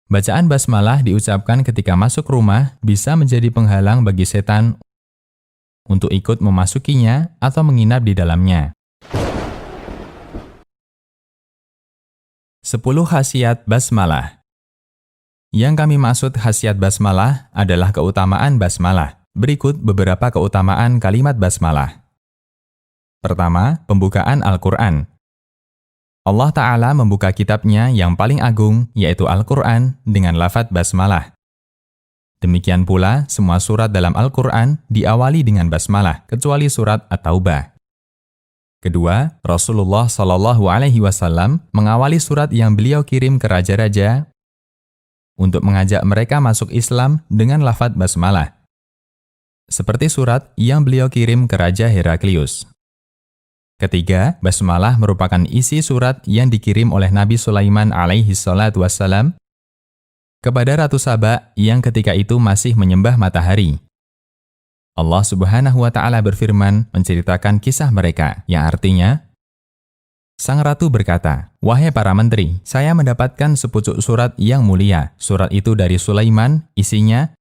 Bacaan basmalah diucapkan ketika masuk rumah bisa menjadi penghalang bagi setan untuk ikut memasukinya atau menginap di dalamnya. 10 khasiat basmalah. Yang kami maksud khasiat basmalah adalah keutamaan basmalah. Berikut beberapa keutamaan kalimat basmalah. Pertama, pembukaan Al-Quran. Allah Ta'ala membuka kitabnya yang paling agung, yaitu Al-Quran, dengan lafadz basmalah. Demikian pula, semua surat dalam Al-Quran diawali dengan basmalah, kecuali surat At-Taubah. Kedua, Rasulullah SAW mengawali surat yang beliau kirim ke raja-raja untuk mengajak mereka masuk Islam dengan lafadz basmalah. Seperti surat yang beliau kirim ke Raja Heraklius. Ketiga, basmalah merupakan isi surat yang dikirim oleh Nabi Sulaiman alaihi salatu wassalam kepada Ratu Saba yang ketika itu masih menyembah matahari. Allah Subhanahu wa Ta'ala berfirman menceritakan kisah mereka, yang artinya, Sang Ratu berkata, "Wahai para menteri, saya mendapatkan sepucuk surat yang mulia. Surat itu dari Sulaiman, isinya,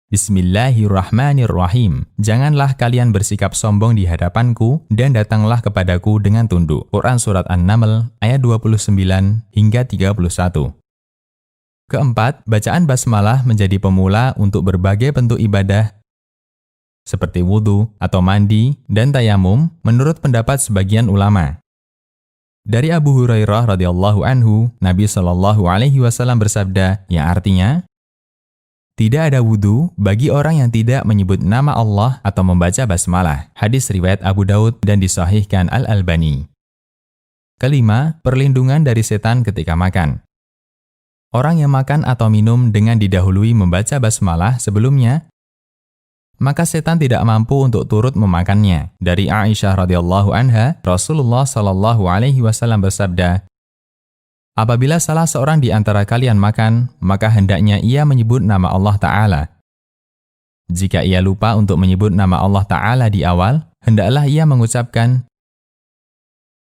Bismillahirrahmanirrahim. Janganlah kalian bersikap sombong di hadapanku dan datanglah kepadaku dengan tunduk." Quran Surat An-Naml ayat 29 hingga 31. Keempat, bacaan basmalah menjadi pemula untuk berbagai bentuk ibadah seperti wudhu atau mandi dan tayamum menurut pendapat sebagian ulama. Dari Abu Hurairah radhiyallahu anhu, Nabi SAW bersabda, yang artinya, tidak ada wudhu bagi orang yang tidak menyebut nama Allah atau membaca basmalah. Hadis riwayat Abu Daud dan disahihkan Al-Albani. Kelima, perlindungan dari setan ketika makan. Orang yang makan atau minum dengan didahului membaca basmalah sebelumnya, maka setan tidak mampu untuk turut memakannya. Dari Aisyah radhiyallahu anha, Rasulullah SAW bersabda, apabila salah seorang di antara kalian makan, maka hendaknya ia menyebut nama Allah Ta'ala. Jika ia lupa untuk menyebut nama Allah Ta'ala di awal, hendaklah ia mengucapkan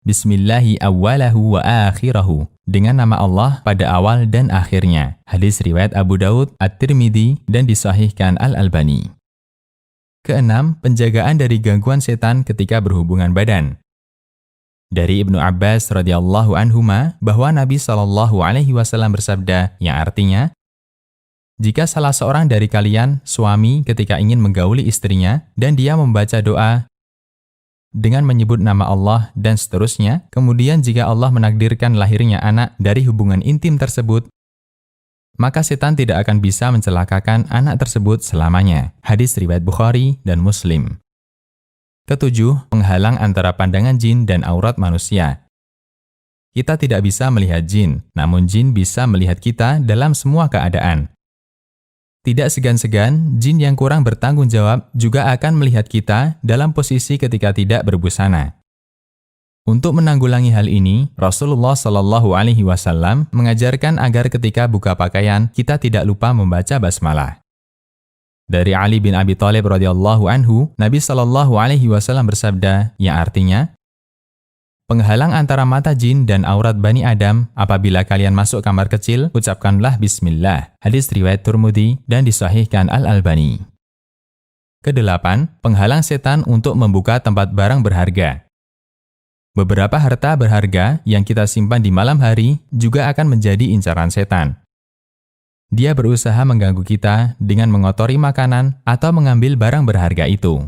Bismillahi awwalahu wa akhirahu, dengan nama Allah pada awal dan akhirnya. Hadis riwayat Abu Daud, At-Tirmidzi, dan disahihkan Al-Albani. Keenam, penjagaan dari gangguan setan ketika berhubungan badan. Dari Ibnu Abbas radhiyallahu anhuma bahwa Nabi SAW bersabda, yang artinya, jika salah seorang dari kalian, suami, ketika ingin menggauli istrinya, dan dia membaca doa dengan menyebut nama Allah dan seterusnya, kemudian jika Allah menakdirkan lahirnya anak dari hubungan intim tersebut, maka setan tidak akan bisa mencelakakan anak tersebut selamanya. Hadis riwayat Bukhari dan Muslim. Ketujuh, penghalang antara pandangan jin dan aurat manusia. Kita tidak bisa melihat jin, namun jin bisa melihat kita dalam semua keadaan. Tidak segan-segan, jin yang kurang bertanggung jawab juga akan melihat kita dalam posisi ketika tidak berbusana. Untuk menanggulangi hal ini, Rasulullah SAW mengajarkan agar ketika buka pakaian, kita tidak lupa membaca basmalah. Dari Ali bin Abi Thalib radhiyallahu anhu, Nabi SAW bersabda, yang artinya, penghalang antara mata jin dan aurat Bani Adam, apabila kalian masuk kamar kecil, ucapkanlah Bismillah. Hadis riwayat Tirmidzi dan disahihkan Al-Albani. Kedelapan, penghalang setan untuk membuka tempat barang berharga. Beberapa harta berharga yang kita simpan di malam hari juga akan menjadi incaran setan. Dia berusaha mengganggu kita dengan mengotori makanan atau mengambil barang berharga itu.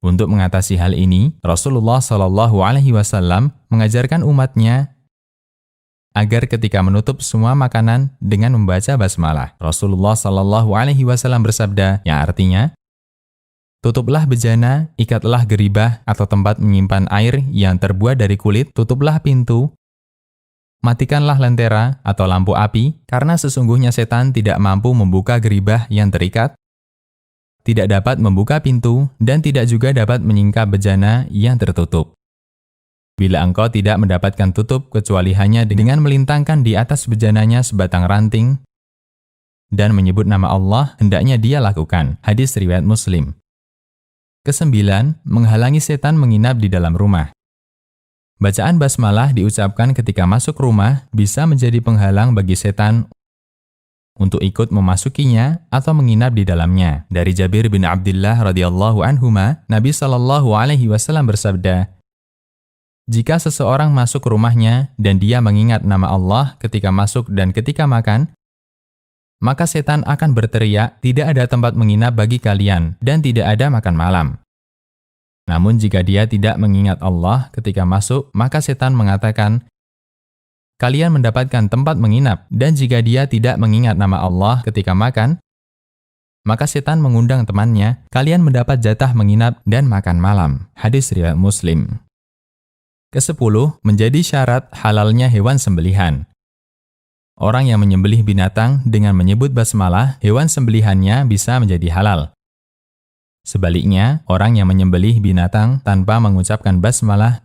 Untuk mengatasi hal ini, Rasulullah SAW mengajarkan umatnya agar ketika menutup semua makanan dengan membaca basmalah. Rasulullah SAW bersabda, yang artinya, tutuplah bejana, ikatlah geribah atau tempat menyimpan air yang terbuat dari kulit, tutuplah pintu, matikanlah lentera atau lampu api, karena sesungguhnya setan tidak mampu membuka geribah yang terikat, tidak dapat membuka pintu, dan tidak juga dapat menyingkap bejana yang tertutup. Bila engkau tidak mendapatkan tutup kecuali hanya dengan melintangkan di atas bejananya sebatang ranting dan menyebut nama Allah, hendaknya dia lakukan. Hadis riwayat Muslim. Kesembilan, menghalangi setan menginap di dalam rumah. Bacaan basmalah diucapkan ketika masuk rumah bisa menjadi penghalang bagi setan untuk ikut memasukinya atau menginap di dalamnya. Dari Jabir bin Abdullah radhiyallahu anhuma, Nabi Shallallahu alaihi wasallam bersabda, "Jika seseorang masuk rumahnya dan dia mengingat nama Allah ketika masuk dan ketika makan, maka setan akan berteriak, 'Tidak ada tempat menginap bagi kalian dan tidak ada makan malam.' Namun jika dia tidak mengingat Allah ketika masuk, maka setan mengatakan, 'Kalian mendapatkan tempat menginap,' dan jika dia tidak mengingat nama Allah ketika makan, maka setan mengundang temannya, 'Kalian mendapat jatah menginap dan makan malam.'" Hadis riwayat Muslim. Ke-10, menjadi syarat halalnya hewan sembelihan. Orang yang menyembelih binatang dengan menyebut basmalah, hewan sembelihannya bisa menjadi halal. Sebaliknya, orang yang menyembelih binatang tanpa mengucapkan basmalah,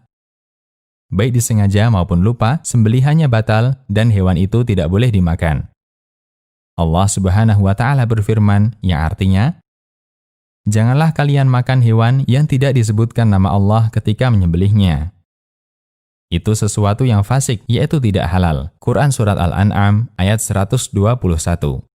baik disengaja maupun lupa, sembelihannya batal dan hewan itu tidak boleh dimakan. Allah Subhanahu wa Ta'ala berfirman, yang artinya, "Janganlah kalian makan hewan yang tidak disebutkan nama Allah ketika menyembelihnya. Itu sesuatu yang fasik, yaitu tidak halal." Quran Surat Al-An'am ayat 121.